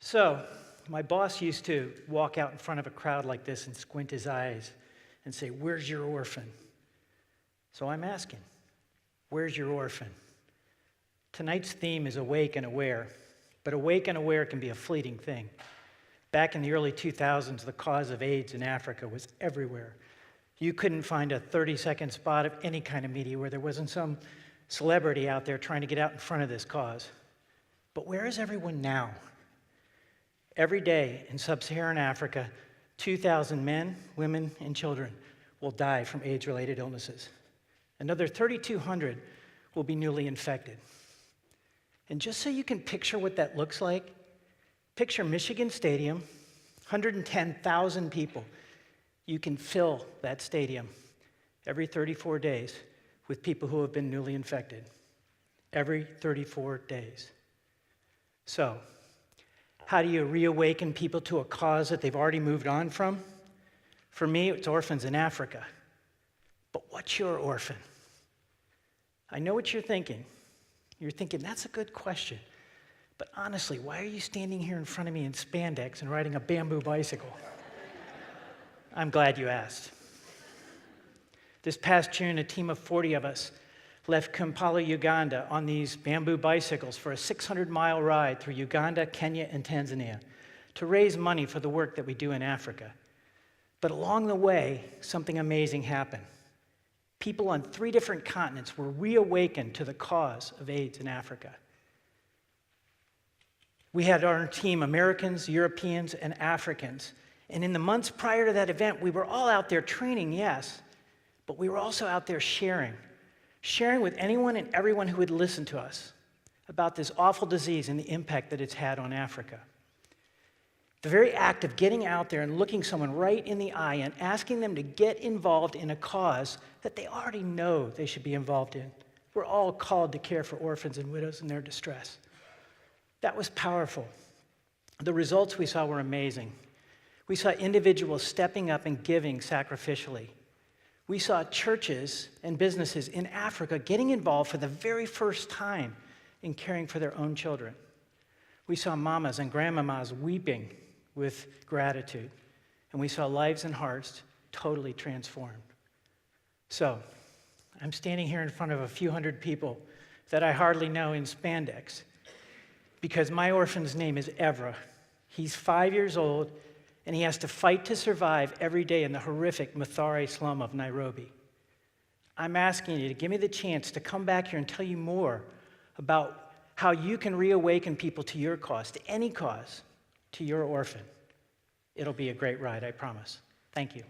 So, my boss used to walk out in front of a crowd like this and squint his eyes and say, "Where's your orphan?" So I'm asking, where's your orphan? Tonight's theme is awake and aware, but awake and aware can be a fleeting thing. Back in the early 2000s, the cause of AIDS in Africa was everywhere. You couldn't find a 30-second spot of any kind of media where there wasn't some celebrity out there trying to get out in front of this cause. But where is everyone now? Every day in sub-Saharan Africa, 2,000 men, women, and children will die from AIDS-related illnesses. Another 3,200 will be newly infected. And just so you can picture what that looks like, picture Michigan Stadium, 110,000 people. You can fill that stadium every 34 days with people who have been newly infected. Every 34 days. So, how do you reawaken people to a cause that they've already moved on from? For me, it's orphans in Africa. But what's your orphan? I know what you're thinking. You're thinking, that's a good question. But honestly, why are you standing here in front of me in spandex and riding a bamboo bicycle? I'm glad you asked. This past June, a team of 40 of us left Kampala, Uganda on these bamboo bicycles for a 600-mile ride through Uganda, Kenya, and Tanzania to raise money for the work that we do in Africa. But along the way, something amazing happened. People on 3 different continents were reawakened to the cause of AIDS in Africa. We had on our team Americans, Europeans, and Africans. And in the months prior to that event, we were all out there training, yes, but we were also out there sharing with anyone and everyone who would listen to us about this awful disease and the impact that it's had on Africa. The very act of getting out there and looking someone right in the eye and asking them to get involved in a cause that they already know they should be involved in. We're all called to care for orphans and widows in their distress. That was powerful. The results we saw were amazing. We saw individuals stepping up and giving sacrificially. We saw churches and businesses in Africa getting involved for the very first time in caring for their own children. We saw mamas and grandmamas weeping with gratitude, and we saw lives and hearts totally transformed. So, I'm standing here in front of a few hundred people that I hardly know in spandex because my orphan's name is Evra. He's 5 years old, and he has to fight to survive every day in the horrific Mathare slum of Nairobi. I'm asking you to give me the chance to come back here and tell you more about how you can reawaken people to your cause, to any cause, to your orphan. It'll be a great ride, I promise. Thank you.